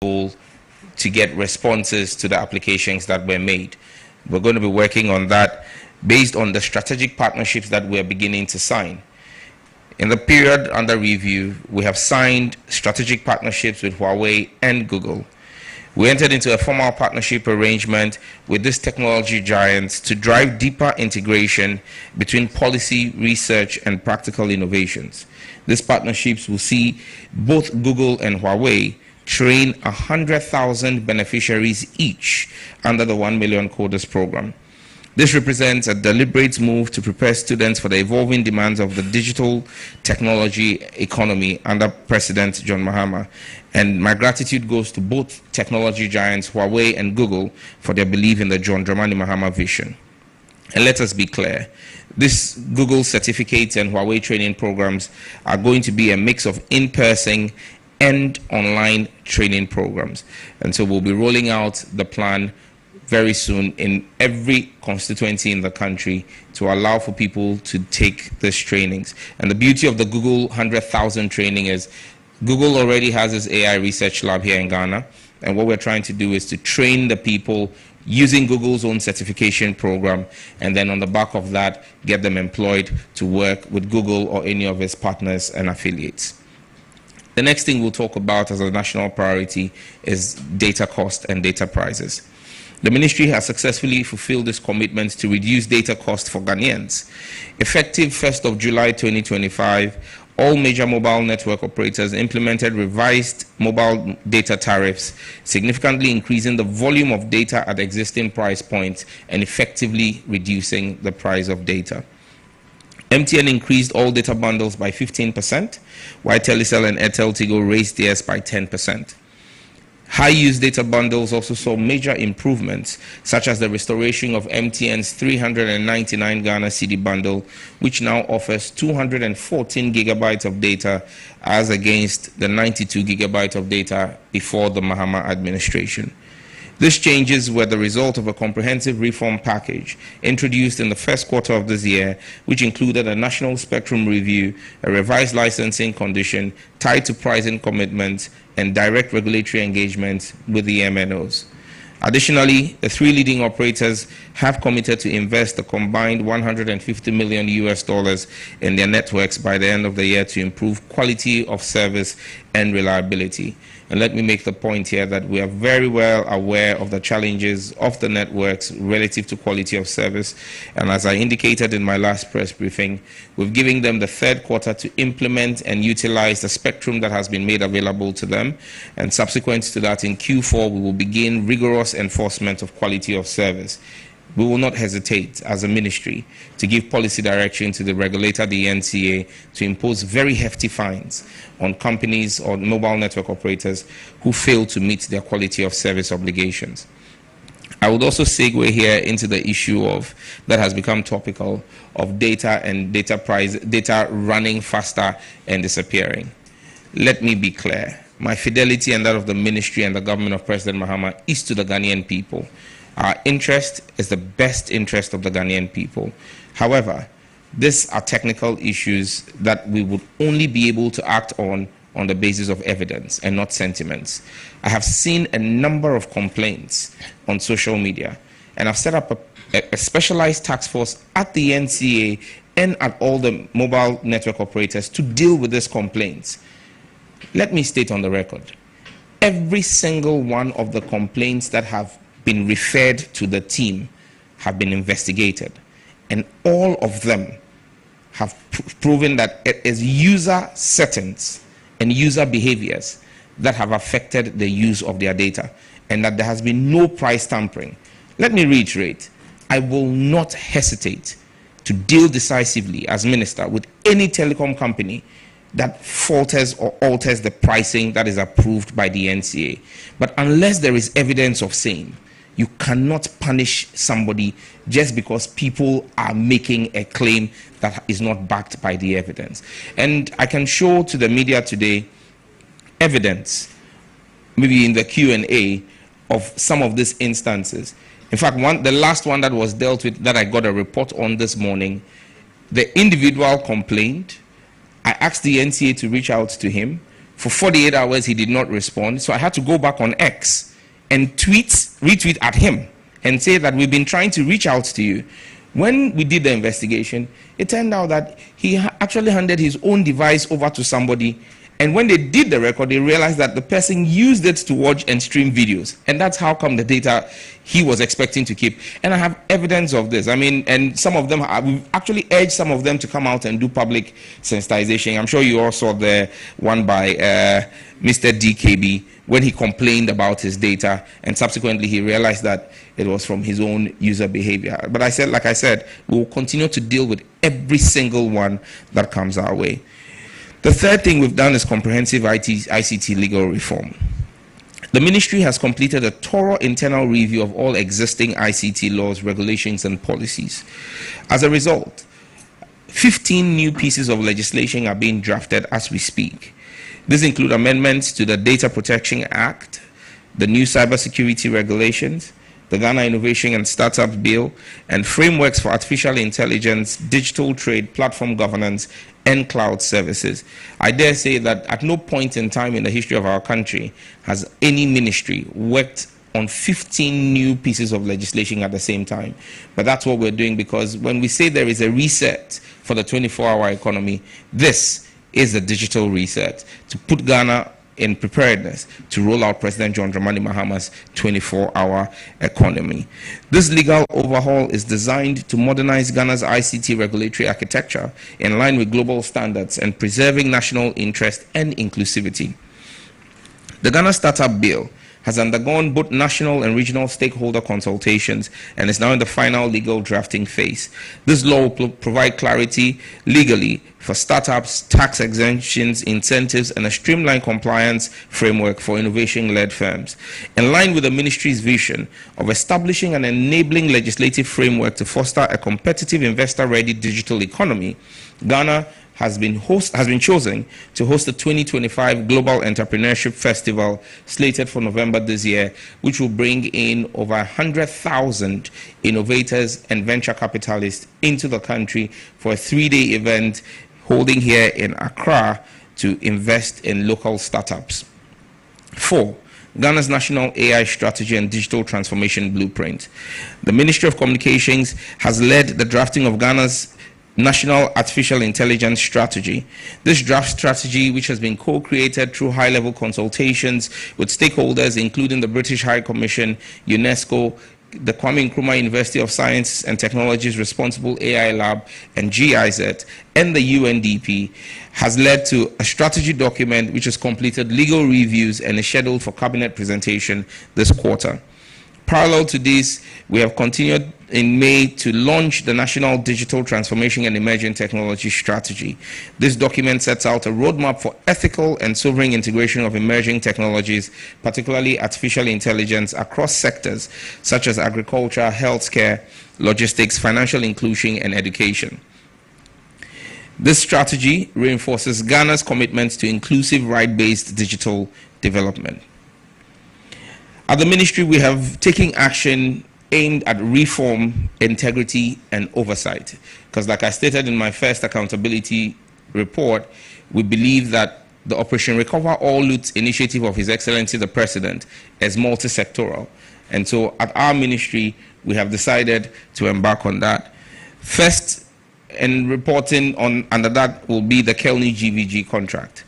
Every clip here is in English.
Google to get responses to the applications that were made. We're going to be working on that based on the strategic partnerships that we're beginning to sign. In the period under review, we have signed strategic partnerships with Huawei and Google. We entered into a formal partnership arrangement with these technology giants to drive deeper integration between policy, research, and practical innovations. These partnerships will see both Google and Huawei train 100,000 beneficiaries each under the 1 Million Coders program. This represents a deliberate move to prepare students for the evolving demands of the digital technology economy under President John Mahama. And my gratitude goes to both technology giants, Huawei and Google, for their belief in the John Dramani Mahama vision. And let us be clear, these Google certificates and Huawei training programs are going to be a mix of in-person and online training programs. And so we'll be rolling out the plan very soon in every constituency in the country to allow for people to take these trainings. And the beauty of the Google 100,000 training is Google already has its AI research lab here in Ghana. And what we're trying to do is to train the people using Google's own certification program, and then on the back of that, get them employed to work with Google or any of its partners and affiliates. The next thing we'll talk about as a national priority is data cost and data prices. The ministry has successfully fulfilled its commitment to reduce data cost for Ghanaians. Effective 1st of July 2025, all major mobile network operators implemented revised mobile data tariffs, significantly increasing the volume of data at existing price points and effectively reducing the price of data. MTN increased all data bundles by 15%, while Telecel and Airtel Tigo raised theirs by 10%. High-use data bundles also saw major improvements, such as the restoration of MTN's 399 Ghana cedi bundle, which now offers 214 gigabytes of data as against the 92 gigabytes of data before the Mahama administration. These changes were the result of a comprehensive reform package introduced in the first quarter of this year, which included a national spectrum review, a revised licensing condition tied to pricing commitments, and direct regulatory engagement with the MNOs. Additionally, the three leading operators have committed to invest a combined $150 million in their networks by the end of the year to improve quality of service and reliability. And let me make the point here that we are very well aware of the challenges of the networks relative to quality of service. And as I indicated in my last press briefing, we've given them the third quarter to implement and utilize the spectrum that has been made available to them. And subsequent to that, in Q4, we will begin rigorous enforcement of quality of service. We will not hesitate as a ministry to give policy direction to the regulator, the NCA, to impose very hefty fines on companies or mobile network operators who fail to meet their quality of service obligations. I would also segue here into the issue of that has become topical of data and data running faster and disappearing. Let me be clear. My fidelity and that of the ministry and the government of President Mahama is to the Ghanaian people. Our interest is the best interest of the Ghanaian people. However, these are technical issues that we would only be able to act on the basis of evidence and not sentiments. I have seen a number of complaints on social media, and I've set up a specialized task force at the NCA and at all the mobile network operators to deal with these complaints. Let me state on the record, every single one of the complaints that have been referred to the team have been investigated, and all of them have proven that it is user settings and user behaviors that have affected the use of their data, and that there has been no price tampering. Let me reiterate, I will not hesitate to deal decisively as minister with any telecom company that falters or alters the pricing that is approved by the NCA. But unless there is evidence of same, you cannot punish somebody just because people are making a claim that is not backed by the evidence. And I can show to the media today evidence, maybe in the Q&A, of some of these instances. In fact, the last one that was dealt with, that I got a report on this morning, the individual complained. I asked the NCA to reach out to him. For 48 hours, he did not respond. So I had to go back on X and retweet at him and say that we've been trying to reach out to you. When we did the investigation, it turned out that he actually handed his own device over to somebody. And when they did the record, they realized that the person used it to watch and stream videos. And that's how come the data he was expecting to keep. And I have evidence of this. I mean, and some of them, we've actually urged some of them to come out and do public sensitization. I'm sure you all saw the one by Mr. DKB when he complained about his data, and subsequently he realized that it was from his own user behavior. But like I said, we will continue to deal with every single one that comes our way. The third thing we've done is comprehensive ICT legal reform. The ministry has completed a thorough internal review of all existing ICT laws, regulations, and policies. As a result, 15 new pieces of legislation are being drafted as we speak. These include amendments to the Data Protection Act, the new cybersecurity regulations, the Ghana Innovation and Startups Bill, and frameworks for artificial intelligence, digital trade, platform governance, and cloud services. I dare say that at no point in time in the history of our country has any ministry worked on 15 new pieces of legislation at the same time. But that's what we're doing, because when we say there is a reset for the 24-hour economy, this is a digital reset to put Ghana in preparedness to roll out President John Dramani Mahama's 24-hour economy. This legal overhaul is designed to modernize Ghana's ICT regulatory architecture in line with global standards and preserving national interest and inclusivity. The Ghana Startup Bill has undergone both national and regional stakeholder consultations and is now in the final legal drafting phase. This law will provide clarity legally for startups, tax exemptions, incentives, and a streamlined compliance framework for innovation-led firms. In line with the ministry's vision of establishing an enabling legislative framework to foster a competitive, investor-ready digital economy, Ghana has been chosen to host the 2025 Global Entrepreneurship Festival, slated for November this year, which will bring in over 100,000 innovators and venture capitalists into the country for a 3-day event holding here in Accra to invest in local startups. 4. Ghana's National AI Strategy and Digital Transformation Blueprint. The Ministry of Communications has led the drafting of Ghana's National Artificial Intelligence Strategy. This draft strategy, which has been co-created through high-level consultations with stakeholders, including the British High Commission, UNESCO, the Kwame Nkrumah University of Science and Technology's Responsible AI Lab, and GIZ, and the UNDP, has led to a strategy document which has completed legal reviews and is scheduled for cabinet presentation this quarter. Parallel to this, we have continued in May to launch the National Digital Transformation and Emerging Technology Strategy. This document sets out a roadmap for ethical and sovereign integration of emerging technologies, particularly artificial intelligence, across sectors such as agriculture, healthcare, logistics, financial inclusion, and education. This strategy reinforces Ghana's commitment to inclusive, right-based digital development. At the ministry, we have taken action aimed at reform, integrity, and oversight. Because like I stated in my first accountability report, we believe that the Operation Recover All Loot initiative of His Excellency the President is multi-sectoral. And so at our ministry, we have decided to embark on that. First, in reporting on under that will be the Kelny GVG contract.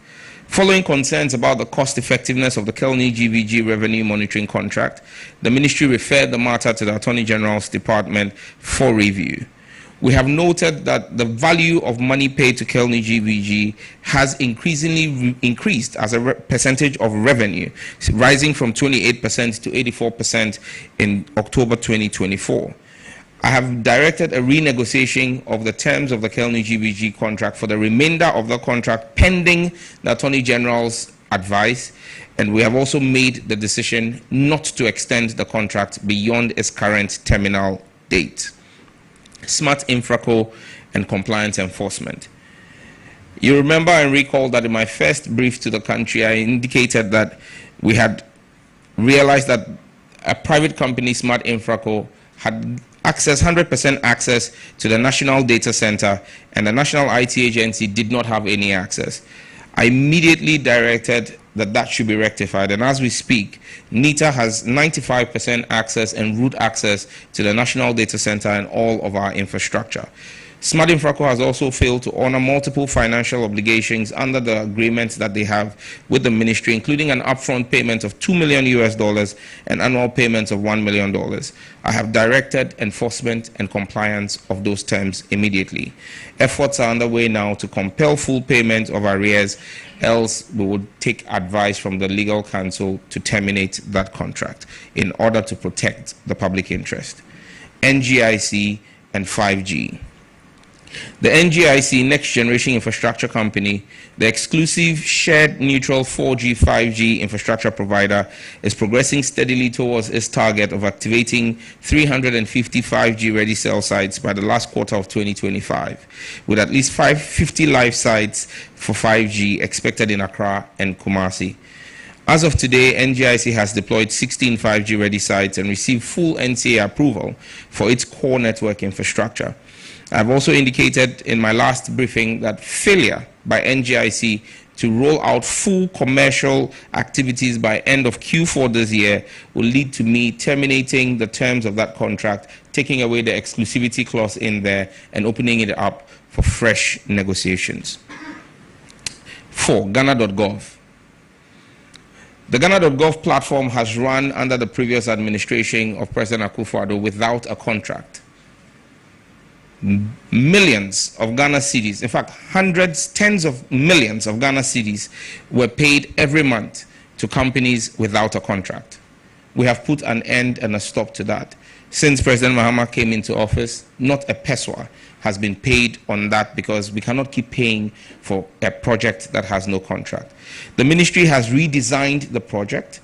Following concerns about the cost effectiveness of the Kelny GVG revenue monitoring contract, the ministry referred the matter to the Attorney General's Department for review. We have noted that the value of money paid to Kelny GVG has increasingly increased as a percentage of revenue, rising from 28% to 84% in October 2024. I have directed a renegotiation of the terms of the Kelny GVG contract for the remainder of the contract pending the Attorney General's advice, and we have also made the decision not to extend the contract beyond its current terminal date. Smart Infraco and compliance enforcement. You remember and recall that in my first brief to the country, I indicated that we had realized that a private company, Smart Infraco, had 100% access to the National Data Center, and the National IT Agency did not have any access. I immediately directed that should be rectified, and as we speak, NITA has 95% access and root access to the National Data Center and all of our infrastructure. Smart Infraco has also failed to honor multiple financial obligations under the agreements that they have with the ministry, including an upfront payment of $2 million and annual payments of $1 million. I have directed enforcement and compliance of those terms immediately. Efforts are underway now to compel full payment of arrears, else we would take advice from the legal counsel to terminate that contract in order to protect the public interest. NGIC and 5G. The NGIC, Next Generation Infrastructure Company, the exclusive shared neutral 4G, 5G infrastructure provider, is progressing steadily towards its target of activating 350 5G ready cell sites by the last quarter of 2025, with at least 50 live sites for 5G expected in Accra and Kumasi. As of today, NGIC has deployed 16 5G ready sites and received full NCA approval for its core network infrastructure. I've also indicated in my last briefing that failure by NGIC to roll out full commercial activities by end of Q4 this year will lead to me terminating the terms of that contract, taking away the exclusivity clause in there and opening it up for fresh negotiations. 4. Ghana.gov. The Ghana.gov platform has run under the previous administration of President Akufo-Addo without a contract. Millions of Ghana cedis, in fact, hundreds, tens of millions of Ghana cedis were paid every month to companies without a contract. We have put an end and a stop to that. Since President Mahama came into office, not a peso has been paid on that because we cannot keep paying for a project that has no contract. The ministry has redesigned the project.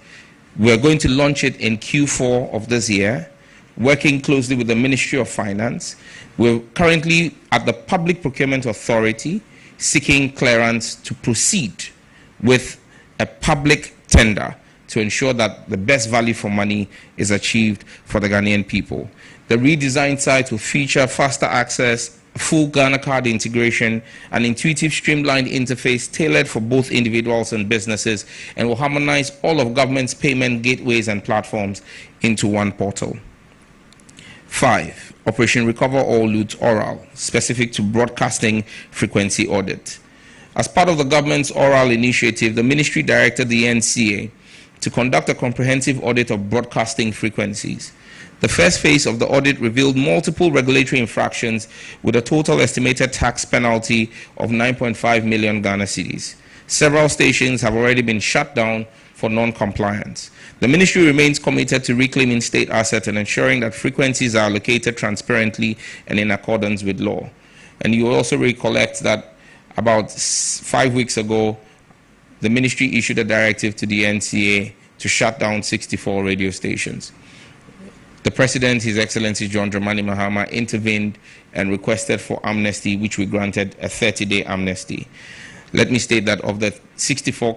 We're going to launch it in Q4 of this year, working closely with the Ministry of Finance. We're currently at the Public Procurement Authority seeking clearance to proceed with a public tender to ensure that the best value for money is achieved for the Ghanaian people. The redesigned site will feature faster access, full Ghana card integration, an intuitive streamlined interface tailored for both individuals and businesses, and will harmonize all of government's payment gateways and platforms into one portal. 5. Operation Recover All Loot Oral, specific to broadcasting frequency audit. As part of the government's oral initiative, the ministry directed the NCA to conduct a comprehensive audit of broadcasting frequencies. The first phase of the audit revealed multiple regulatory infractions with a total estimated tax penalty of 9.5 million Ghana cedis. Several stations have already been shut down for non-compliance. The ministry remains committed to reclaiming state assets and ensuring that frequencies are allocated transparently and in accordance with law. And you will also recollect that about 5 weeks ago, the ministry issued a directive to the NCA to shut down 64 radio stations. The President, His Excellency John Dramani Mahama, intervened and requested for amnesty, which we granted a 30-day amnesty. Let me state that of the 64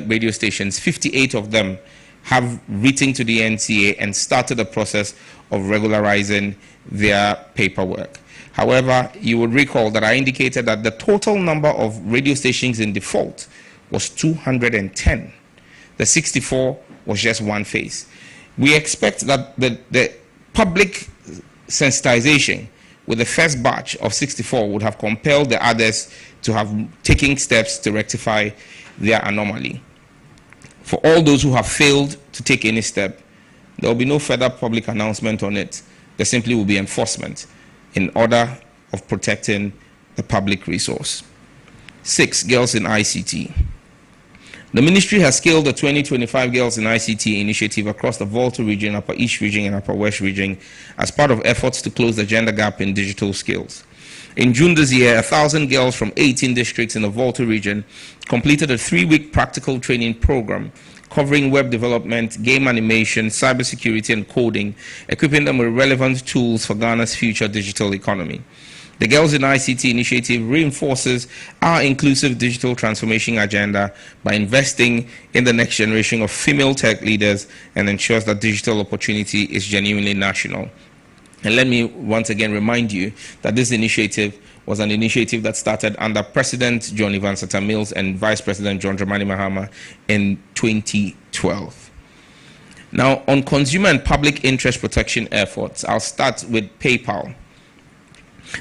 radio stations, 58 of them have written to the NCA and started the process of regularizing their paperwork. However, you would recall that I indicated that the total number of radio stations in default was 210. The 64 was just one phase. We expect that the public sensitization with the first batch of 64 would have compelled the others to have taken steps to rectify their anomaly. For all those who have failed to take any step, there will be no further public announcement on it. There simply will be enforcement in order of protecting the public resource. 6. Girls in ICT. The ministry has scaled the 2025 Girls in ICT initiative across the Volta region, Upper East region, and Upper West region as part of efforts to close the gender gap in digital skills. In June this year, 1,000 girls from 18 districts in the Volta region completed a 3-week practical training program covering web development, game animation, cybersecurity, and coding, equipping them with relevant tools for Ghana's future digital economy. The Girls in ICT initiative reinforces our inclusive digital transformation agenda by investing in the next generation of female tech leaders and ensures that digital opportunity is genuinely national. And let me once again remind you that this initiative was an initiative that started under President John Evans Atta Mills and Vice President John Dramani Mahama in 2012. Now, on consumer and public interest protection efforts, I'll start with PayPal.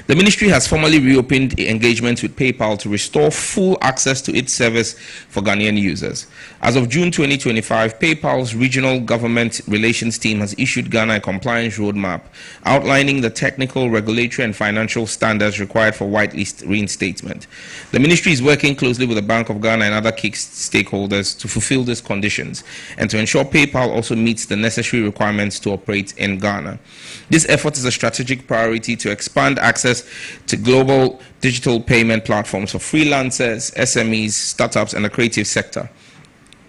The ministry has formally reopened engagements with PayPal to restore full access to its service for Ghanaian users. As of June 2025, PayPal's regional government relations team has issued Ghana a compliance roadmap outlining the technical, regulatory, and financial standards required for whitelist reinstatement. The ministry is working closely with the Bank of Ghana and other key stakeholders to fulfill these conditions and to ensure PayPal also meets the necessary requirements to operate in Ghana. This effort is a strategic priority to expand access to global digital payment platforms for freelancers, SMEs, startups, and the creative sector.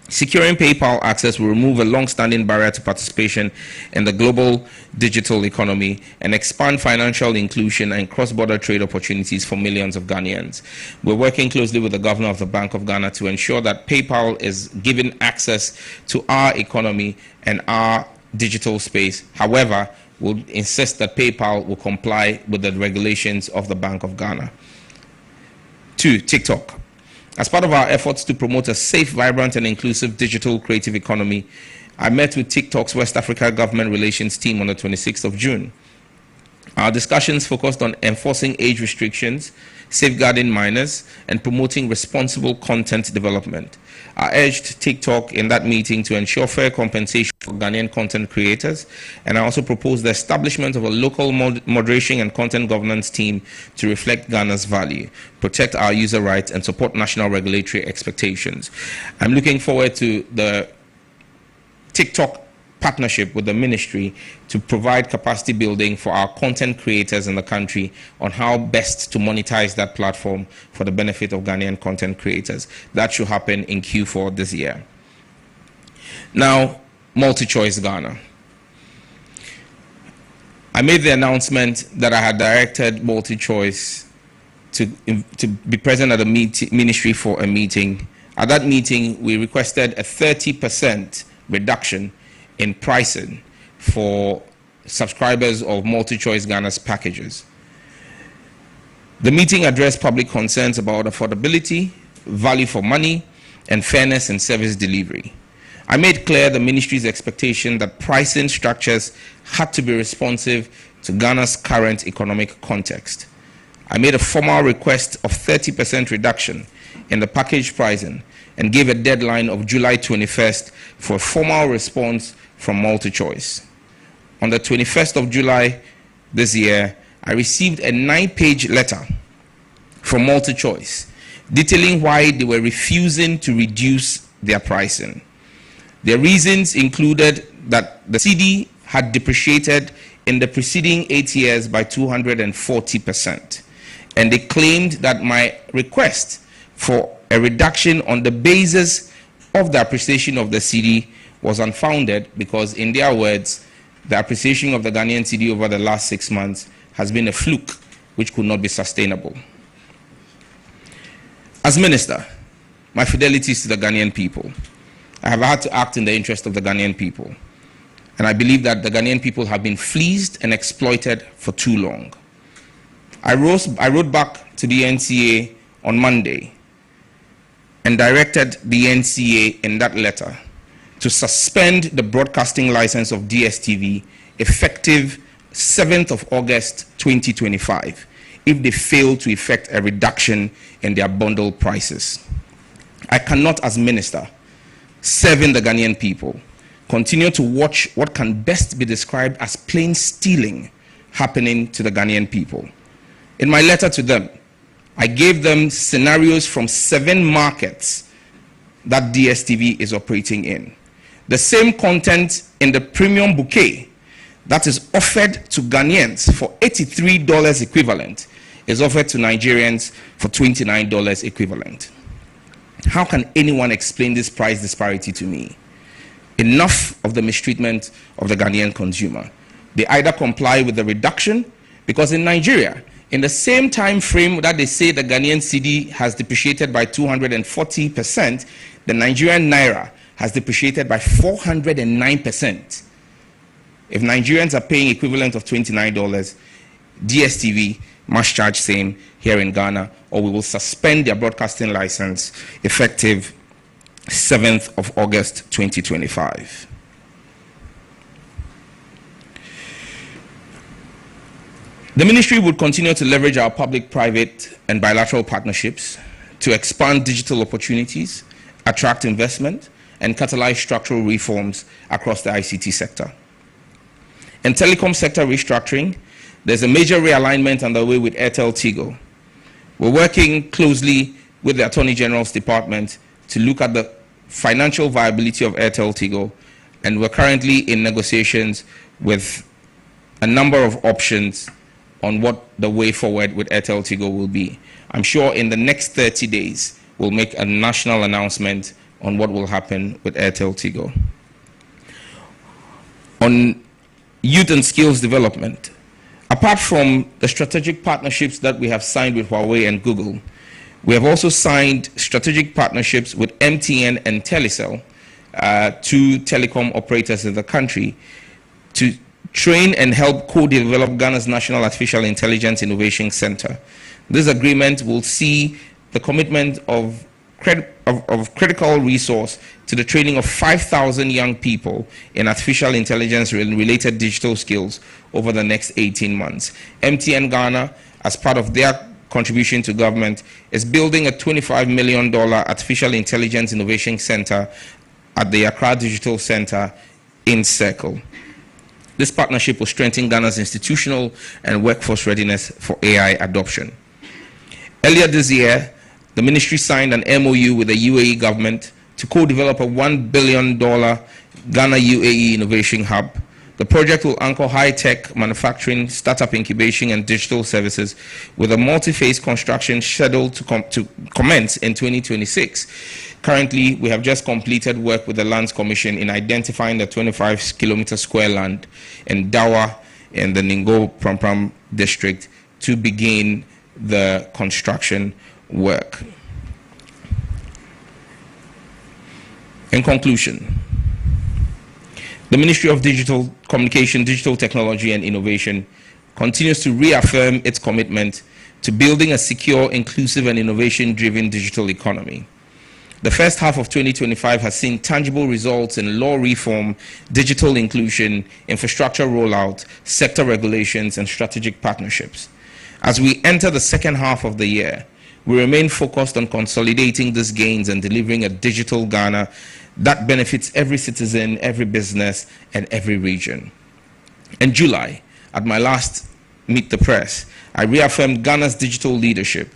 Securing PayPal access will remove a long-standing barrier to participation in the global digital economy and expand financial inclusion and cross-border trade opportunities for millions of Ghanaians. We're working closely with the governor of the Bank of Ghana to ensure that PayPal is given access to our economy and our digital space. However, we'll insist that PayPal will comply with the regulations of the Bank of Ghana. 2, TikTok. As part of our efforts to promote a safe, vibrant, and inclusive digital creative economy, I met with TikTok's West Africa Government Relations team on the 26th of June. Our discussions focused on enforcing age restrictions, safeguarding minors, and promoting responsible content development. I urged TikTok in that meeting to ensure fair compensation for Ghanaian content creators, and I also proposed the establishment of a local moderation and content governance team to reflect Ghana's value, protect our user rights, and support national regulatory expectations. I'm looking forward to the TikTok partnership with the ministry to provide capacity building for our content creators in the country on how best to monetize that platform for the benefit of Ghanaian content creators. That should happen in Q4 this year. Now, MultiChoice Ghana. I made the announcement that I had directed MultiChoice to be present at the ministry for a meeting. At that meeting, we requested a 30% reduction in pricing for subscribers of MultiChoice Ghana's packages. The meeting addressed public concerns about affordability, value for money, and fairness in service delivery. I made clear the ministry's expectation that pricing structures had to be responsive to Ghana's current economic context. I made a formal request of 30% reduction in the package pricing and gave a deadline of July 21st for a formal response from MultiChoice. On the 21st of July this year, I received a 9-page letter from MultiChoice detailing why they were refusing to reduce their pricing. Their reasons included that the cedi had depreciated in the preceding 8 years by 240%, and they claimed that my request for a reduction on the basis of the appreciation of the cedi was unfounded because, in their words, the appreciation of the Ghanaian cedi over the last 6 months has been a fluke which could not be sustainable. As minister, my fidelity is to the Ghanaian people. I have had to act in the interest of the Ghanaian people, and I believe that the Ghanaian people have been fleeced and exploited for too long. I wrote back to the NCA on Monday and directed the NCA in that letter to suspend the broadcasting license of DSTV effective 7th of August 2025 if they fail to effect a reduction in their bundle prices. I cannot, as minister, serving the Ghanaian people, continue to watch what can best be described as plain stealing happening to the Ghanaian people. In my letter to them, I gave them scenarios from 7 markets that DSTV is operating in. The same content in the premium bouquet that is offered to Ghanaians for $83 equivalent is offered to Nigerians for $29 equivalent. How can anyone explain this price disparity to me? Enough of the mistreatment of the Ghanaian consumer. They either comply with the reduction, because in Nigeria, in the same time frame that they say the Ghanaian cedi has depreciated by 240%, the Nigerian naira has depreciated by 409%. If Nigerians are paying equivalent of $29, DSTV must charge same here in Ghana, or we will suspend their broadcasting license effective 7th of August 2025. The ministry would continue to leverage our public-private and bilateral partnerships to expand digital opportunities, attract investment, and catalyze structural reforms across the ICT sector. In telecom sector restructuring, there's a major realignment underway with Airtel Tigo. We're working closely with the Attorney General's Department to look at the financial viability of Airtel Tigo, and we're currently in negotiations with a number of options on what the way forward with Airtel Tigo will be. I'm sure in the next 30 days, we'll make a national announcement on what will happen with Airtel Tigo. On youth and skills development, apart from the strategic partnerships that we have signed with Huawei and Google, we have also signed strategic partnerships with MTN and Telecel, two telecom operators in the country, to train and help co-develop Ghana's National Artificial Intelligence Innovation Center. This agreement will see the commitment of critical resource to the training of 5,000 young people in artificial intelligence related digital skills over the next 18 months. MTN Ghana, as part of their contribution to government, is building a $25 million artificial intelligence innovation center at the Accra Digital Center in Circle. This partnership will strengthen Ghana's institutional and workforce readiness for AI adoption. Earlier this year, the ministry signed an MOU with the UAE government to co-develop a $1 billion Ghana UAE Innovation Hub. The project will anchor high-tech manufacturing, startup incubation, and digital services with a multi-phase construction scheduled to commence in 2026. Currently, we have just completed work with the Lands Commission in identifying the 25-kilometer square land in Dawa in the Ningo Prampram district to begin the construction work. In conclusion, the Ministry of Digital Communication, Digital Technology and Innovation continues to reaffirm its commitment to building a secure, inclusive and innovation-driven digital economy. The first half of 2025 has seen tangible results in law reform, digital inclusion, infrastructure rollout, sector regulations, and strategic partnerships. As we enter the second half of the year, we remain focused on consolidating these gains and delivering a digital Ghana that benefits every citizen, every business, and every region. In July, at my last Meet the Press, I reaffirmed Ghana's digital leadership,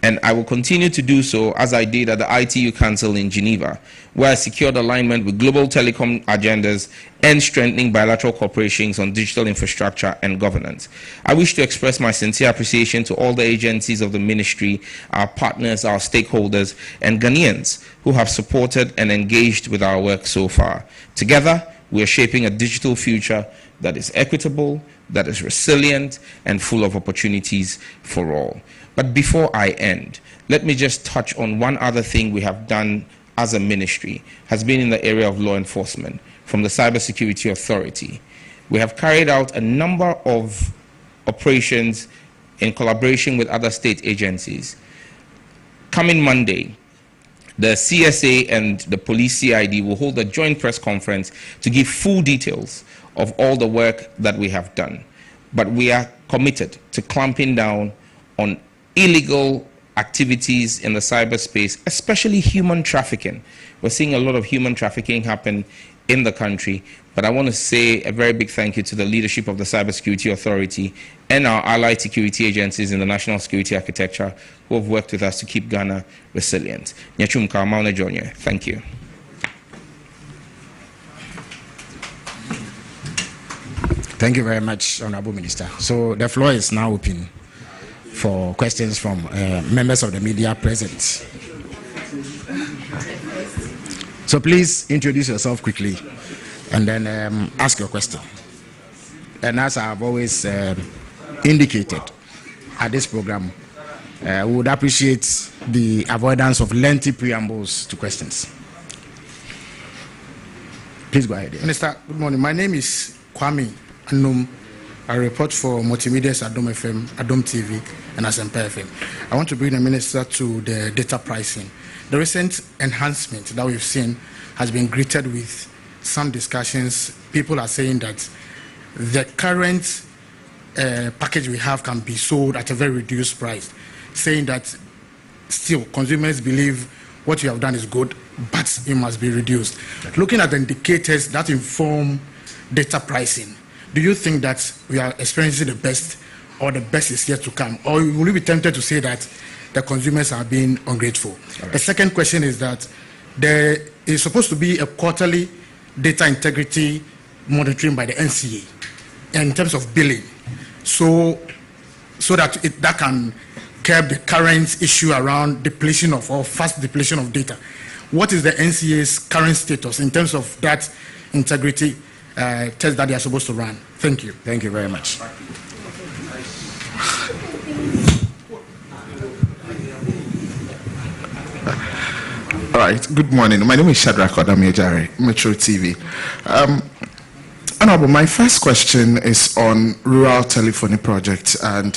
and I will continue to do so as I did at the ITU Council in Geneva, where I secured alignment with global telecom agendas and strengthening bilateral cooperations on digital infrastructure and governance. I wish to express my sincere appreciation to all the agencies of the ministry, our partners, our stakeholders, and Ghanaians who have supported and engaged with our work so far. Together, we are shaping a digital future that is equitable, that is resilient, and full of opportunities for all. But before I end, let me just touch on one other thing we have done as a ministry, has been in the area of law enforcement, from the Cybersecurity Authority. We have carried out a number of operations in collaboration with other state agencies. Coming Monday, the CSA and the police CID will hold a joint press conference to give full details of all the work that we have done. But we are committed to clamping down on illegal activities in the cyberspace, especially human trafficking. We're seeing a lot of human trafficking happen in the country, but I want to say a very big thank you to the leadership of the Cybersecurity Authority and our allied security agencies in the national security architecture who have worked with us to keep Ghana resilient. Thank you. Thank you very much, Honorable Minister. So the floor is now open for questions from members of the media present. So please introduce yourself quickly and then ask your question. And as I have always indicated at this program, we would appreciate the avoidance of lengthy preambles to questions. Please go ahead. Minister, good morning. My name is Kwame Anum. I report for Multimedia's Adom FM, Adom TV, and Asempa FM. I want to bring the minister to the data pricing. The recent enhancement that we've seen has been greeted with some discussions. People are saying that the current package we have can be sold at a very reduced price, saying that still consumers believe what you have done is good, but it must be reduced. Looking at the indicators that inform data pricing, do you think that we are experiencing the best, or the best is yet to come? Or will you be tempted to say that the consumers are being ungrateful? Right. The second question is that there is supposed to be a quarterly data integrity monitoring by the NCA in terms of billing, so that that can curb the current issue around depletion of, or fast depletion of data. What is the NCA's current status in terms of that integrity test that they are supposed to run? Thank you. Thank you very much. All right. Good morning. My name is Shadrach Odamiejare, Metro TV. Honorable, my first question is on rural telephony projects, and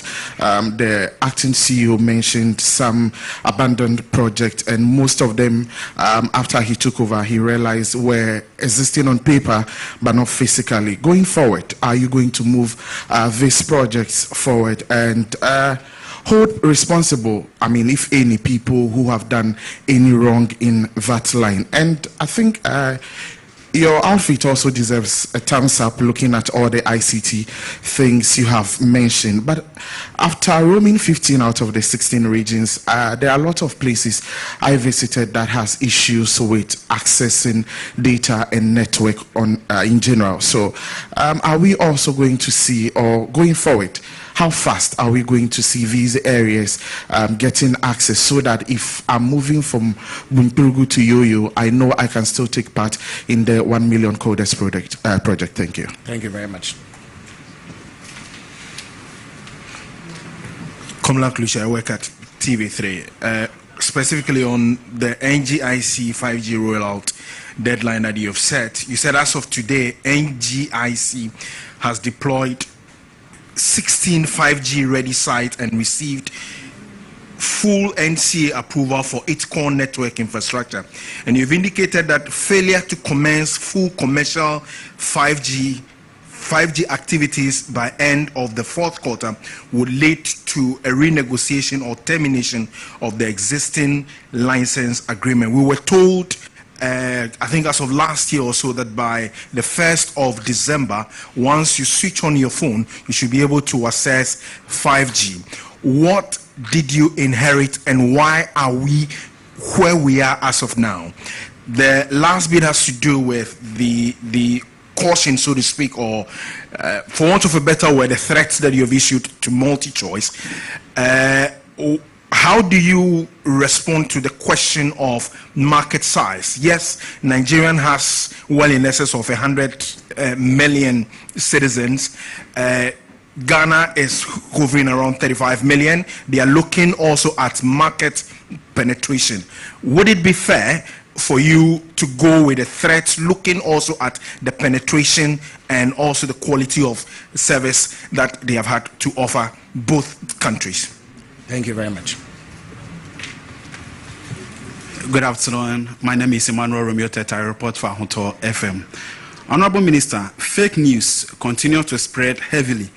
the acting CEO mentioned some abandoned projects, and most of them, after he took over, he realized were existing on paper but not physically. Going forward, are you going to move these projects forward and hold responsible, I mean, if any, people who have done any wrong in that line? And I think your outfit also deserves a thumbs up, looking at all the ICT things you have mentioned. But after roaming 15 out of the 16 regions, there are a lot of places I visited that has issues with accessing data and network on in general. So are we also going to see, or going forward, how fast are we going to see these areas getting access, so that if I'm moving from Bumpurugu to Yoyo, I know I can still take part in the 1 million coders project? Thank you. Thank you very much. Komla Klusha, I work at TV3, specifically on the NGIC 5G rollout deadline that you have set. You said as of today, NGIC has deployed 16 5G ready sites and received full NCA approval for its core network infrastructure. And you've indicated that failure to commence full commercial 5G activities by end of the fourth quarter would lead to a renegotiation or termination of the existing license agreement. We were told, I think as of last year or so, that by the 1st of December, once you switch on your phone, you should be able to access 5G. What did you inherit, and why are we where we are as of now? The last bit has to do with the caution, so to speak, or for want of a better word, the threats that you have issued to MultiChoice. How do you respond to the question of market size? Yes, Nigeria has well in excess of 100 million citizens. Ghana is hovering around 35 million. They are looking also at market penetration. Would it be fair for you to go with the threats, looking also at the penetration and also the quality of service that they have had to offer both countries? Thank you very much. Good afternoon. My name is Emmanuel Romeo Teta. I report for Ahunto FM. Honorable Minister, fake news continue to spread heavily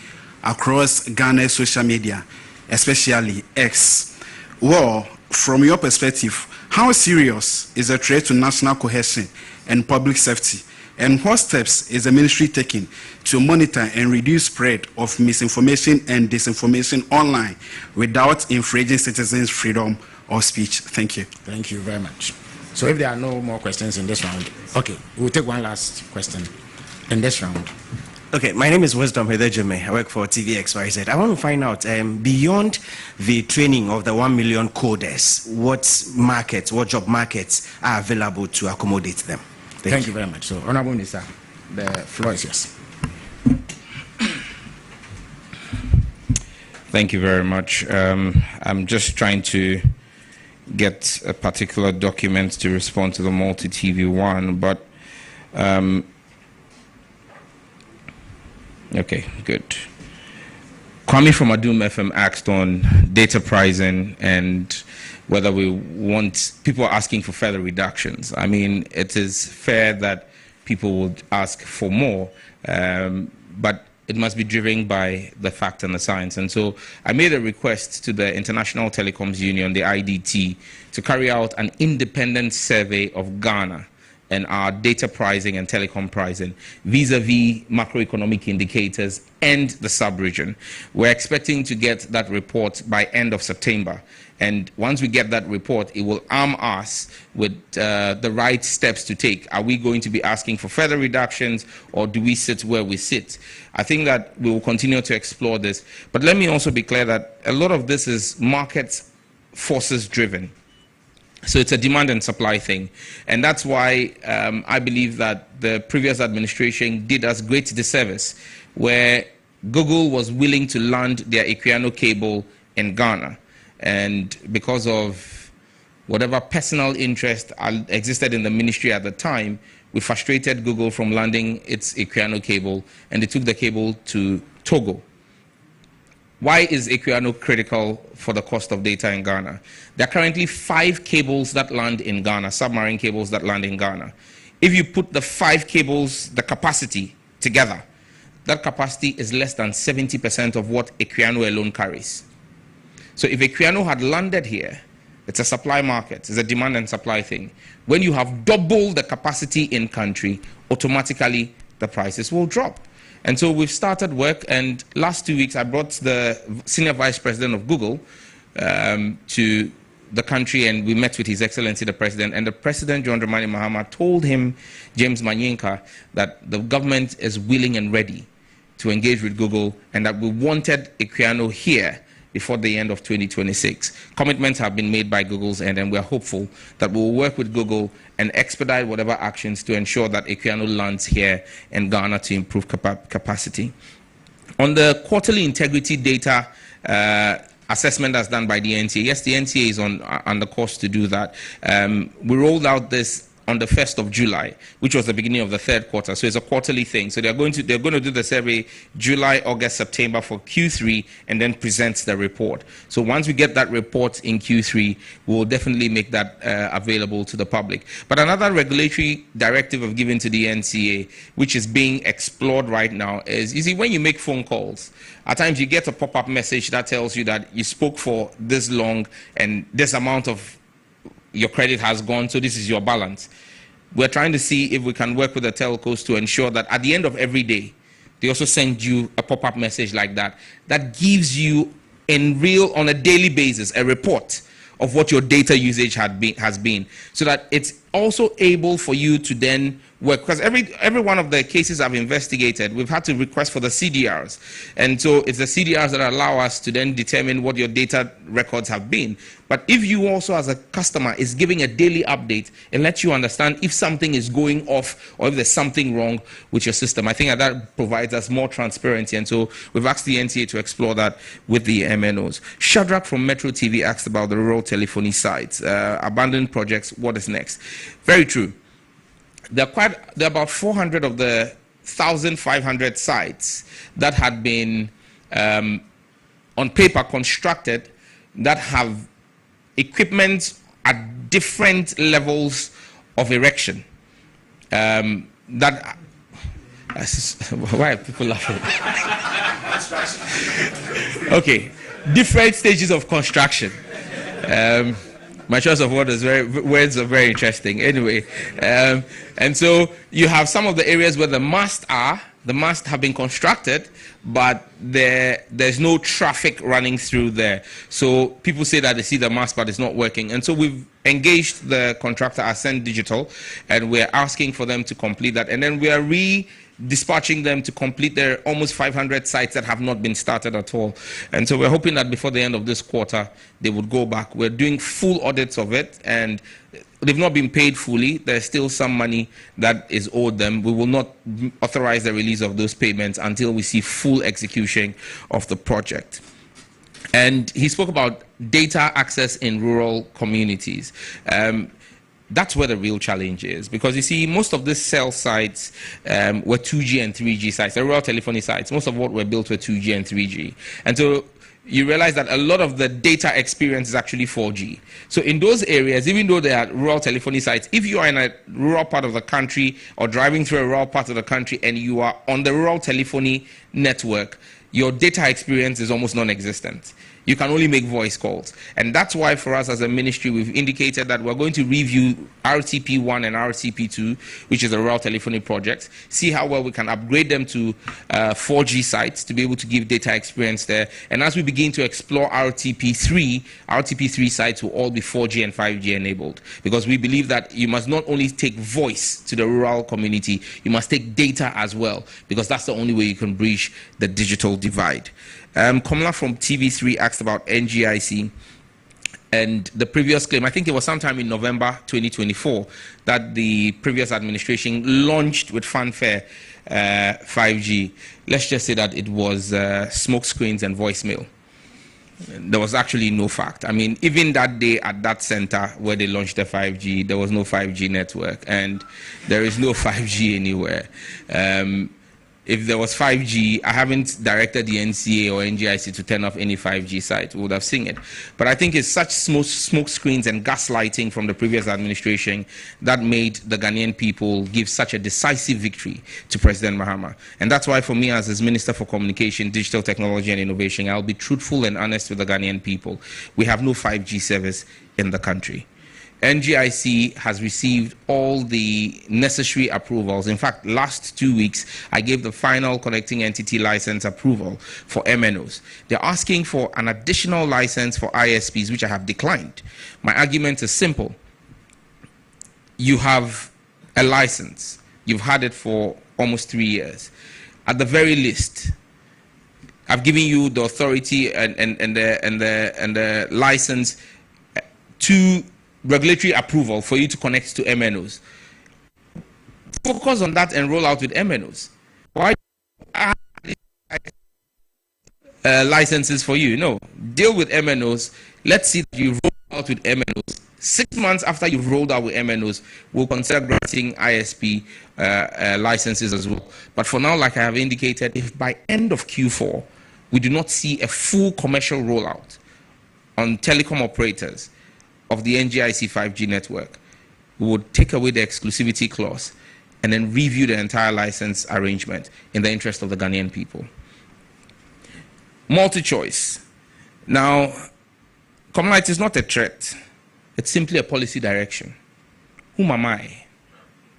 across Ghana's social media, especially X. Well, from your perspective, how serious is the threat to national cohesion and public safety? And what steps is the ministry taking to monitor and reduce spread of misinformation and disinformation online without infringing citizens' freedom of speech? Thank you. Thank you very much. So if there are no more questions in this round, okay, we'll take one last question in this round. Okay, my name is Wisdom Hedejime. I work for TVXYZ. I want to find out, beyond the training of the 1 million coders, what job markets are available to accommodate them? Thank you very much. So, Honorable Minister, the floor is yours. Thank you very much. I'm just trying to get a particular document to respond to the Multi-TV one, but Okay, good. Kwame from Adum FM asked on data pricing and whether we want, people are asking for further reductions. I mean, it is fair that people would ask for more, but it must be driven by the fact and the science. And so I made a request to the International Telecoms Union, the IDT, to carry out an independent survey of Ghana and our data pricing and telecom pricing vis-a-vis macroeconomic indicators and the sub-region. We're expecting to get that report by end of September. And once we get that report, it will arm us with the right steps to take. Are we going to be asking for further reductions, or do we sit where we sit? I think that we will continue to explore this. But let me also be clear that a lot of this is market forces driven. So it's a demand and supply thing. And that's why I believe that the previous administration did us great disservice, where Google was willing to land their Equiano cable in Ghana. And because of whatever personal interest existed in the ministry at the time, we frustrated Google from landing its Equiano cable, and they took the cable to Togo. Why is Equiano critical for the cost of data in Ghana? There are currently 5 cables that land in Ghana, submarine cables that land in Ghana. If you put the 5 cables, the capacity together, that capacity is less than 70% of what Equiano alone carries. So if Equiano had landed here, it's a supply market, it's a demand and supply thing. When you have double the capacity in country, automatically the prices will drop. And so we've started work, and last 2 weeks I brought the senior vice president of Google to the country, and we met with His Excellency the President, and the President, John Dramani Mahama, told him, James Manyinka, that the government is willing and ready to engage with Google, and that we wanted Equiano here before the end of 2026. Commitments have been made by Google's end, and we're hopeful that we'll work with Google and expedite whatever actions to ensure that Equiano lands here in Ghana to improve capacity. On the quarterly integrity data assessment that's done by the NTA, yes, the NTA is on the course to do that. We rolled out this on the 1st of July, which was the beginning of the 3rd quarter. So it's a quarterly thing. So they're going to do the survey July, August, September for Q3, and then present the report. So once we get that report in Q3, we'll definitely make that available to the public. But another regulatory directive I've given to the NCA, which is being explored right now, is, you see, when you make phone calls, at times you get a pop-up message that tells you that you spoke for this long and this amount of your credit has gone, so this is your balance. We're trying to see if we can work with the telcos to ensure that at the end of every day, they also send you a pop-up message like that, that gives you on a daily basis, a report of what your data usage has been, so that it's also able for you to then work. Because every one of the cases I've investigated, we've had to request for the CDRs. And so it's the CDRs that allow us to then determine what your data records have been. But if you also as a customer is giving a daily update, it lets you understand if something is going off or if there's something wrong with your system. I think that provides us more transparency. And so we've asked the NTA to explore that with the MNOs. Shadrach from Metro TV asked about the rural telephony sites, abandoned projects, what is next? Very true. There are about 400 of the 1,500 sites that had been on paper constructed that have equipment at different levels of erection. Why are people laughing? Okay, different stages of construction. My choice of words are very interesting. Anyway, and so you have some of the areas where the masts have been constructed, but there's no traffic running through there. So people say that they see the mast, but it's not working. And so we've engaged the contractor, Ascend Digital, and we're asking for them to complete that. And then we are dispatching them to complete their almost 500 sites that have not been started at all. And so we're hoping that before the end of this quarter, they would go back. We're doing full audits of it, and they've not been paid fully. There's still some money that is owed them. We will not authorize the release of those payments until we see full execution of the project. And he spoke about data access in rural communities. That's where the real challenge is, because you see, most of these cell sites were 2G and 3G sites, the rural telephony sites. Most of what were built were 2G and 3G. And so you realize that a lot of the data experience is actually 4G. So in those areas, even though they are rural telephony sites, if you are in a rural part of the country or driving through a rural part of the country and you are on the rural telephony network, your data experience is almost non-existent. You can only make voice calls. And that's why for us as a ministry, we've indicated that we're going to review RTP1 and RTP2, which is a rural telephony project, see how well we can upgrade them to 4G sites to be able to give data experience there. And as we begin to explore RTP3 sites will all be 4G and 5G enabled, because we believe that you must not only take voice to the rural community, you must take data as well, because that's the only way you can bridge the digital divide. Komla from TV3 asked about NGIC and the previous claim. I think it was sometime in November 2024 that the previous administration launched with fanfare 5G. Let's just say that it was smoke screens and voicemail. There was actually no fact. I mean, even that day at that center where they launched the 5G, there was no 5G network, and there is no 5G anywhere. If there was 5G, I haven't directed the NCA or NGIC to turn off any 5G site. We would have seen it. But I think it's such smoke screens and gaslighting from the previous administration that made the Ghanaian people give such a decisive victory to President Mahama. And that's why for me as his Minister for Communication, Digital Technology and Innovation, I'll be truthful and honest with the Ghanaian people. We have no 5G service in the country. NGIC has received all the necessary approvals. In fact, last 2 weeks, I gave the final connecting entity license approval for MNOs. They're asking for an additional license for ISPs, which I have declined. My argument is simple. You have a license. You've had it for almost 3 years. At the very least, I've given you the authority and the license to regulatory approval for you to connect to MNOs. Focus on that and roll out with MNOs. Why licenses for you? No, deal with MNOs. Let's see that you roll out with MNOs. 6 months after you've rolled out with MNOs, we'll consider granting ISP licenses as well. But for now, like I have indicated, if by end of Q4 we do not see a full commercial rollout on telecom operators of the NGIC 5G network, we would take away the exclusivity clause and then review the entire license arrangement in the interest of the Ghanaian people. Multi-choice. Now, Commonwealth is not a threat. It's simply a policy direction. Whom am I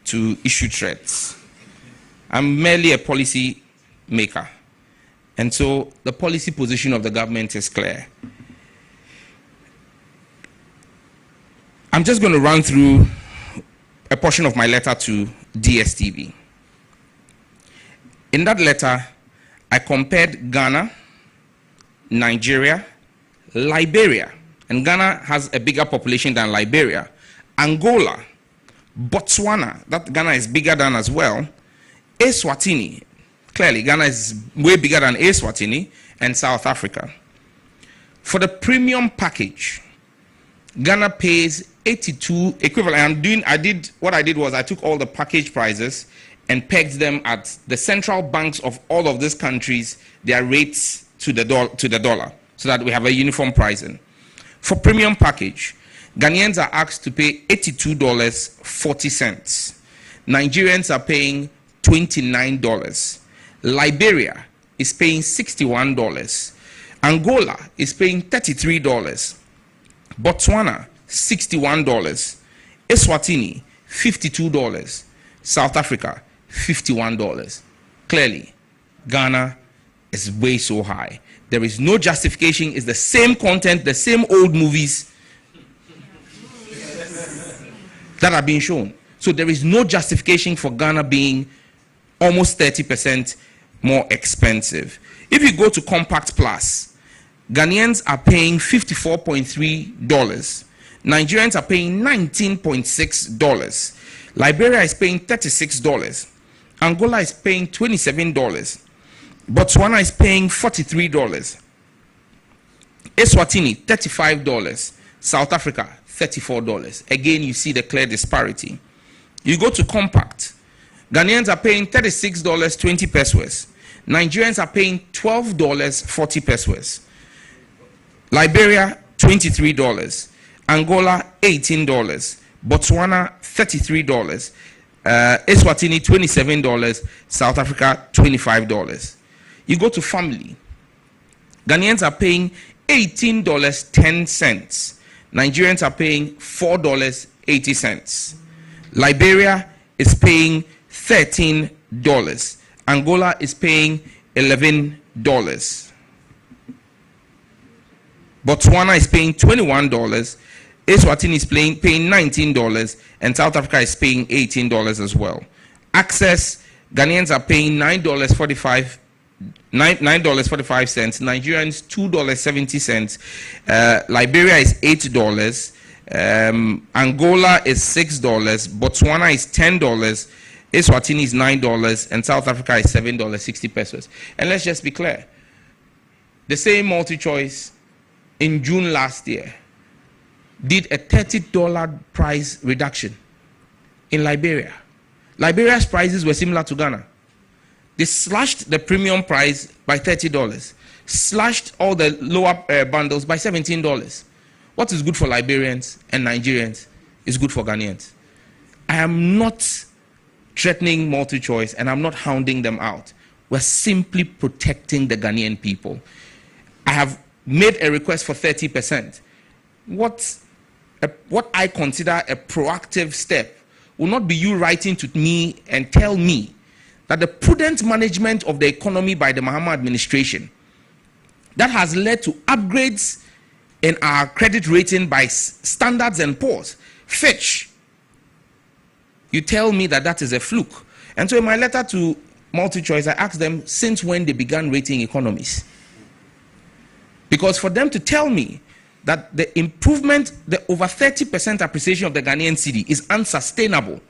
to issue threats? I'm merely a policy maker. And so the policy position of the government is clear. I'm just going to run through a portion of my letter to DSTV. In that letter, I compared Ghana, Nigeria, Liberia, and Ghana has a bigger population than Liberia, Angola, Botswana, that Ghana is bigger than as well, Eswatini, clearly Ghana is way bigger than Eswatini, and South Africa. For the premium package, Ghana pays 82 equivalent. What I did was I took all the package prices and pegged them at the central banks of all of these countries, their rates to the dollar, so that we have a uniform pricing. For premium package, Ghanaians are asked to pay $82.40. Nigerians are paying $29. Liberia is paying $61. Angola is paying $33. Botswana, $61. Eswatini, $52. South Africa, $51. Clearly, Ghana is way so high. There is no justification. It's the same content, the same old movies that are being shown. So there is no justification for Ghana being almost 30% more expensive. If you go to Compact Plus, Ghanaians are paying $54.3. Nigerians are paying $19.6. Liberia is paying $36. Angola is paying $27. Botswana is paying $43. Eswatini, $35. South Africa, $34. Again, you see the clear disparity. You go to Compact. Ghanaians are paying $36.20 pesos. Nigerians are paying $12.40 pesos. Liberia, $23. Angola, $18. Botswana, $33. Eswatini, $27. South Africa, $25. You go to Family. Ghanaians are paying $18.10. Nigerians are paying $4.80. Liberia is paying $13. Angola is paying $11. Botswana is paying $21. Eswatini is paying $19, and South Africa is paying $18 as well. Access, Ghanaians are paying $9.45. Nigerians $2.70. Liberia is $8. Angola is $6. Botswana is $10. Eswatini is $9, and South Africa is $7.60 pesos. And let's just be clear: the same MultiChoice in June last year did a $30 price reduction in Liberia. Liberia's prices were similar to Ghana. They slashed the premium price by $30, slashed all the lower bundles by $17. What is good for Liberians and Nigerians is good for Ghanaians. I am not threatening MultiChoice, and I'm not hounding them out. We're simply protecting the Ghanaian people. I have made a request for 30%. What I consider a proactive step will not be you writing to me and tell me that the prudent management of the economy by the Mahama administration that has led to upgrades in our credit rating by Standards and Poor's, Fitch, you tell me that that is a fluke. And so in my letter to MultiChoice, I asked them since when they began rating economies. Because for them to tell me that the improvement, the over 30% appreciation of the Ghanaian cedi is unsustainable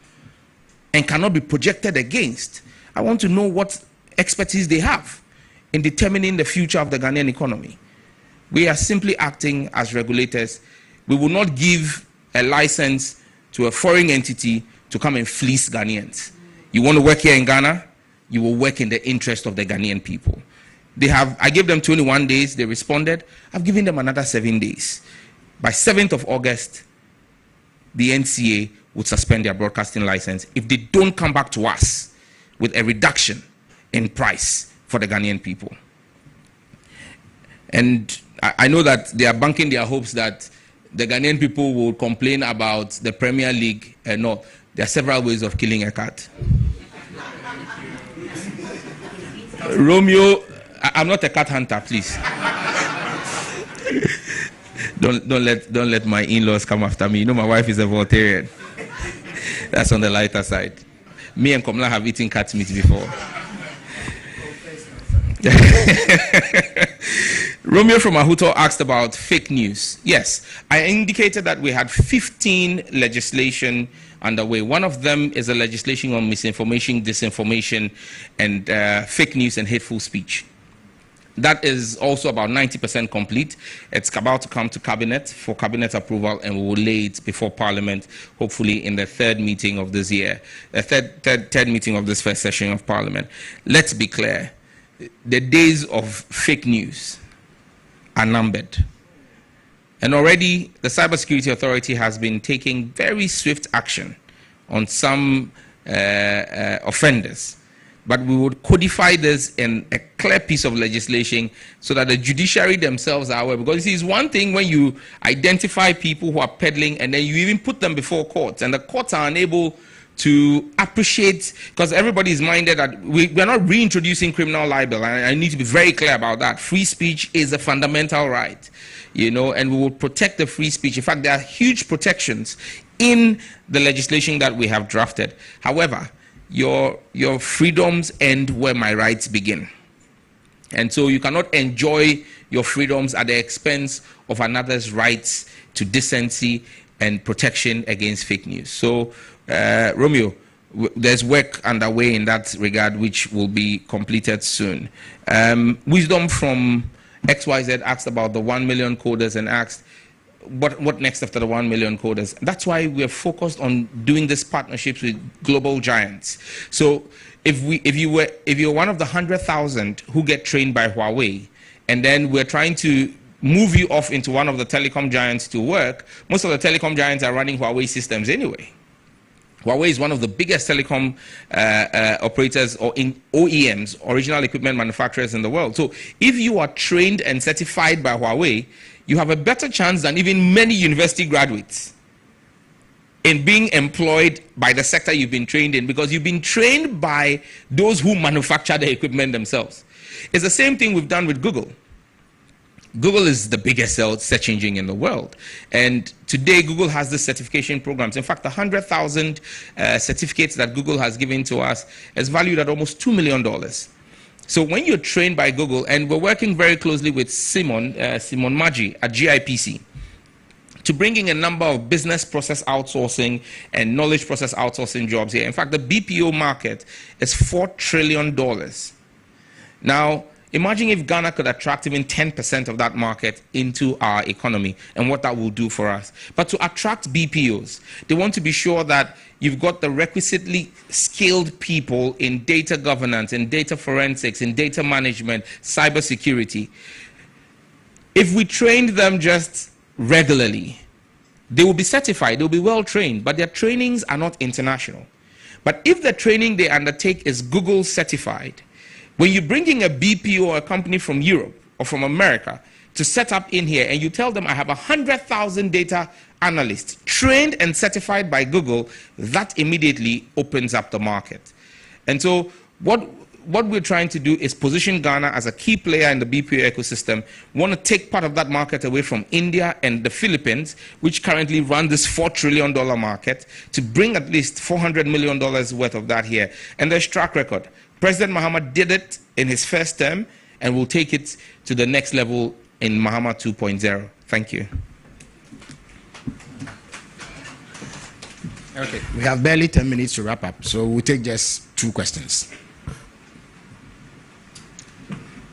and cannot be projected against, I want to know what expertise they have in determining the future of the Ghanaian economy. We are simply acting as regulators. We will not give a license to a foreign entity to come and fleece Ghanaians. You want to work here in Ghana, you will work in the interest of the Ghanaian people. I gave them 21 days, they responded. I've given them another 7 days. By 7th of August, the NCA would suspend their broadcasting license if they don't come back to us with a reduction in price for the Ghanaian people. And I know that they are banking their hopes that the Ghanaian people will complain about the Premier League. No, there are several ways of killing a cat. Romeo, I'm not a cat hunter, please. Don't let my in-laws come after me. You know my wife is a Voltarian. That's on the lighter side. Me and Komla have eaten cat meat before. Romeo from Ahuto asked about fake news. Yes, I indicated that we had 15 legislation underway. One of them is a legislation on misinformation, disinformation, and fake news and hateful speech. That is also about 90% complete. It's about to come to Cabinet for Cabinet approval, and we will lay it before Parliament, hopefully in the third meeting of this year, the third meeting of this first session of Parliament. Let's be clear. The days of fake news are numbered. And already the Cybersecurity Authority has been taking very swift action on some offenders. But we would codify this in a clear piece of legislation so that the judiciary themselves are aware. Because you see, it's one thing when you identify people who are peddling and then you even put them before courts, and the courts are unable to appreciate, because everybody is minded that we're not reintroducing criminal libel, and I need to be very clear about that. Free speech is a fundamental right, you know, and we will protect the free speech. In fact, there are huge protections in the legislation that we have drafted. However, your freedoms end where my rights begin. And so you cannot enjoy your freedoms at the expense of another's rights to decency and protection against fake news. So, Romeo, there's work underway in that regard, which will be completed soon. Wisdom from XYZ asked about the 1 million coders and asked, what next after the 1 million coders? That's why we are focused on doing these partnerships with global giants. So if you're one of the 100,000 who get trained by Huawei, and then we're trying to move you off into one of the telecom giants to work, most of the telecom giants are running Huawei systems anyway. Huawei is one of the biggest telecom operators or in OEMs, original equipment manufacturers in the world. So if you are trained and certified by Huawei, you have a better chance than even many university graduates in being employed by the sector you've been trained in, because you've been trained by those who manufacture the equipment themselves. It's the same thing we've done with Google. Google is the biggest search engine in the world. And today, Google has the certification programs. In fact, the 100,000 certificates that Google has given to us is valued at almost $2 million. So when you're trained by Google, and we're working very closely with Simon Maggi at GIPC, to bringing a number of business process outsourcing and knowledge process outsourcing jobs here. In fact, the BPO market is $4 trillion. Now, imagine if Ghana could attract even 10% of that market into our economy and what that will do for us. But to attract BPOs, they want to be sure that you've got the requisitely skilled people in data governance, in data forensics, in data management, cybersecurity. If we trained them just regularly, they will be certified, they will be well trained, but their trainings are not international. But if the training they undertake is Google certified, when you bring in a BPO or a company from Europe or from America to set up in here, and you tell them I have 100,000 data analysts trained and certified by Google, that immediately opens up the market. And so what we're trying to do is position Ghana as a key player in the BPO ecosystem. We want to take part of that market away from India and the Philippines, which currently run this $4 trillion market, to bring at least $400 million worth of that here. And there's track record. President Mahama did it in his first term, and we'll take it to the next level in Mahama 2.0. Thank you. Okay, we have barely 10 minutes to wrap up, so we'll take just 2 questions.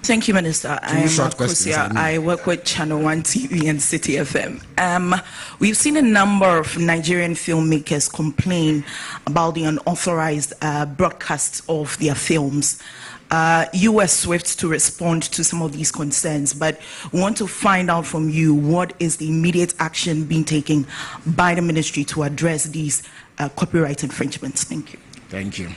Thank you, Minister. I am Akosia. I work with Channel 1 TV and City FM. We've seen a number of Nigerian filmmakers complain about the unauthorized broadcast of their films. You were swift to respond to some of these concerns, but we want to find out from you, what is the immediate action being taken by the ministry to address these copyright infringements? Thank you. Thank you.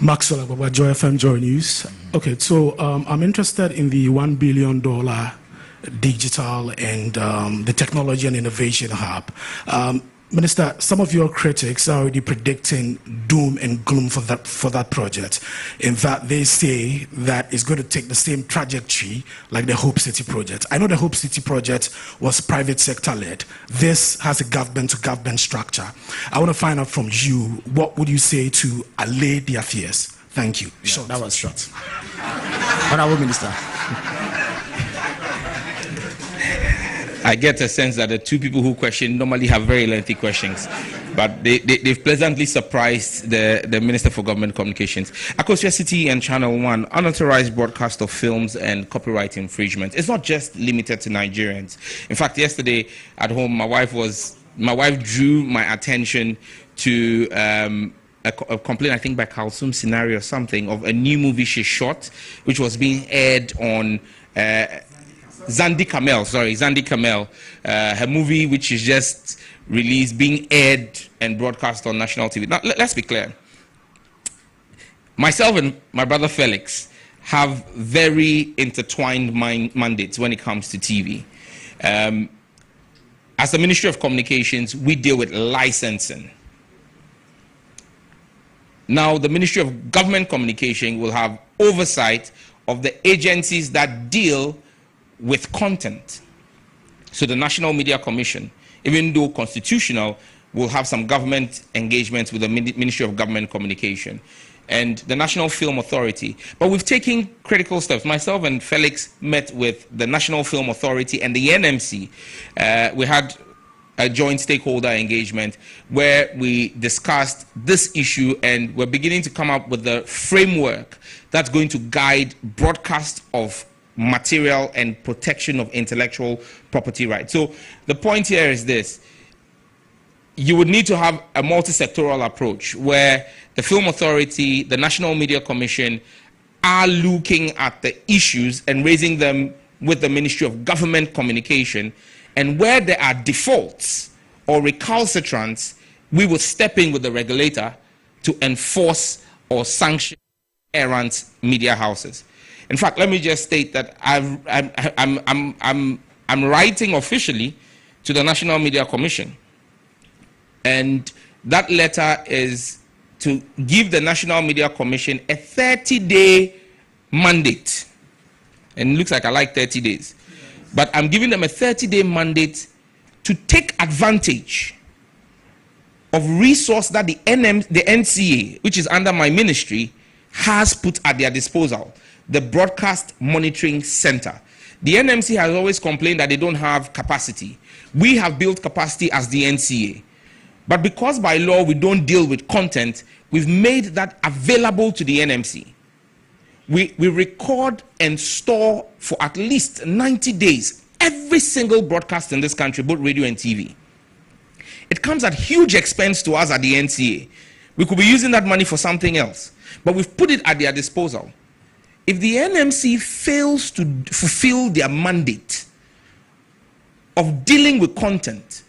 Maxwell Agbaba, Joy FM, Joy News. Okay, so I'm interested in the $1 billion digital and the technology and innovation hub. Minister, some of your critics are already predicting doom and gloom for that project. In fact, they say that it's going to take the same trajectory like the Hope City project. I know the Hope City project was private sector led. This has a government-to-government structure. I want to find out from you, what would you say to allay their fears? Thank you. Yeah, that was short. Honorable Minister. I get a sense that the 2 people who question normally have very lengthy questions, but they've pleasantly surprised the Minister for Government Communications. Akosia City and Channel 1, unauthorized broadcast of films and copyright infringement. It's not just limited to Nigerians. In fact, yesterday at home, my wife drew my attention to a complaint, I think by Kalsum Scenario or something, of a new movie she shot, which was being aired on Zandi Kamel, her movie, which is just released, being aired and broadcast on national TV. Now, let's be clear. Myself and my brother Felix have very intertwined mandates when it comes to TV. As the Ministry of Communications, we deal with licensing. Now, the Ministry of Government Communication will have oversight of the agencies that deal with content. So the National Media Commission, even though constitutional, will have some government engagements with the Ministry of Government Communication and the National Film Authority. But we've taken critical steps. Myself and Felix met with the National Film Authority and the NMC. We had a joint stakeholder engagement where we discussed this issue, and we're beginning to come up with the framework that's going to guide broadcast of material and protection of intellectual property rights. So the point here is this. You would need to have a multi-sectoral approach where the Film Authority, the National Media Commission are looking at the issues and raising them with the Ministry of Government Communication, and where there are defaults or recalcitrants, we will step in with the regulator to enforce or sanction errant media houses. In fact, let me just state that I'm writing officially to the National Media Commission, and that letter is to give the National Media Commission a 30-day mandate. And it looks like I like 30 days. But I'm giving them a 30-day mandate to take advantage of resource that the NCA, which is under my ministry, has put at their disposal, the Broadcast Monitoring Center. The NMC has always complained that they don't have capacity. We have built capacity as the NCA. But because by law we don't deal with content, we've made that available to the NMC. We record and store for at least 90 days every single broadcast in this country, both radio and TV. It comes at huge expense to us at the NCA. We could be using that money for something else, but we've put it at their disposal. If the NMC fails to fulfill their mandate of dealing with content,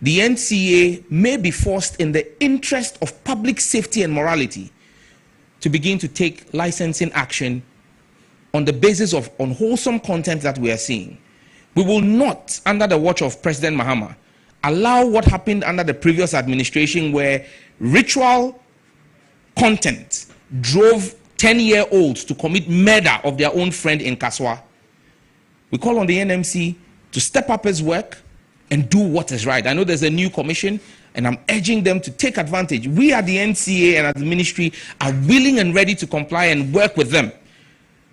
the NCA may be forced, in the interest of public safety and morality, to begin to take licensing action on the basis of unwholesome content that we are seeing. We will not, under the watch of President Mahama, allow what happened under the previous administration, where ritual content drove 10-year-olds to commit murder of their own friend in Kaswa. We call on the NMC to step up its work and do what is right. I know there's a new commission, and I'm urging them to take advantage. We at the NCA and at the ministry are willing and ready to comply and work with them.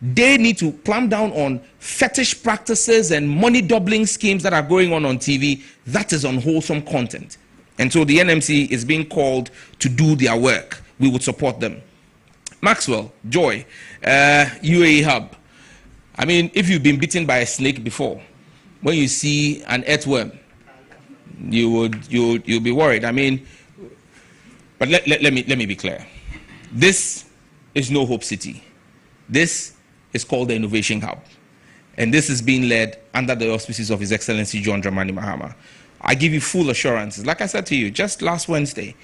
They need to clamp down on fetish practices and money doubling schemes that are going on TV. That is unwholesome content. And so the NMC is being called to do their work. We would support them. Maxwell, Joy, UAE Hub. I mean, if you've been bitten by a snake before, when you see an earthworm, you'll be worried. I mean, but let me be clear. This is no Hope City. This is called the Innovation Hub, and this is being led under the auspices of His Excellency John Dramani Mahama. I give you full assurances. Like I said to you, just last Wednesday,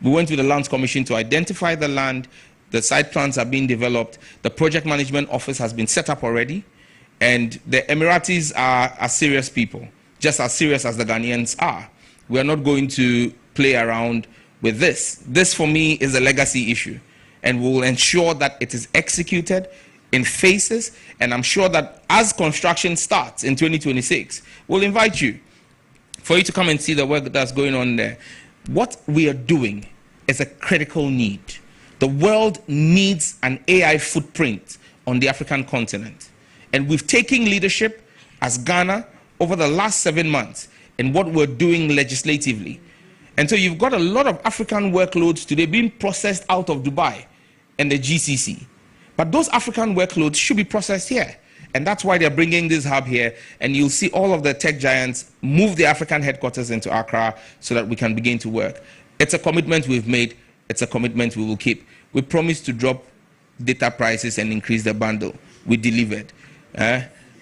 we went to the Lands Commission to identify the land. The site plans are being developed. The project management office has been set up already, and the Emiratis are serious people, just as serious as the Ghanaians are. We are not going to play around with this. This, for me, is a legacy issue, and we will ensure that it is executed in phases, and I'm sure that as construction starts in 2026, we'll invite you for you to come and see the work that's going on there. What we are doing is a critical need. The world needs an AI footprint on the African continent, and we've taken leadership as Ghana over the last 7 months in what we're doing legislatively. And so you've got a lot of African workloads today being processed out of Dubai and the GCC. But those African workloads should be processed here. And that's why they're bringing this hub here. And you'll see all of the tech giants move their African headquarters into Accra so that we can begin to work. It's a commitment we've made. It's a commitment we will keep. We promised to drop data prices and increase the bundle. We delivered.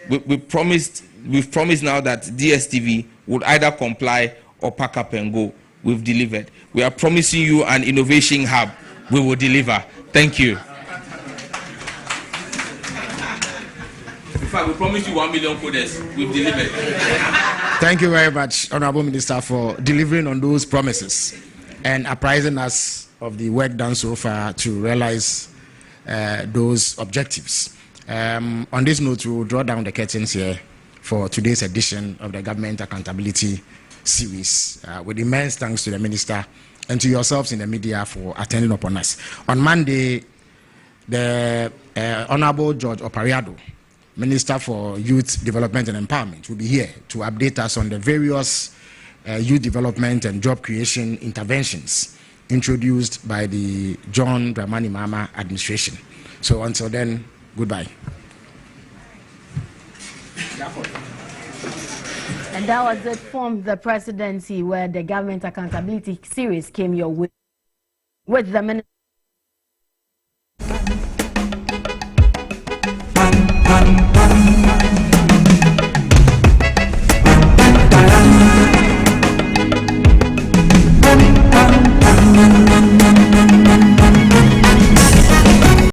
We've promised now that DSTV would either comply or pack up and go. We've delivered. We are promising you an innovation hub. We will deliver. Thank you. In fact, we promised you 1 million coders. We've delivered. Thank you very much, Honorable Minister, for delivering on those promises and apprising us of the work done so far to realize those objectives. On this note, we will draw down the curtains here for today's edition of the Government Accountability Series. With immense thanks to the Minister and to yourselves in the media for attending upon us. On Monday, the Honorable George Opariado, Minister for Youth Development and Empowerment, will be here to update us on the various youth development and job creation interventions introduced by the John Dramani Mahama administration. So until then, goodbye. That was it from the presidency, where the government accountability series came your way with the minister.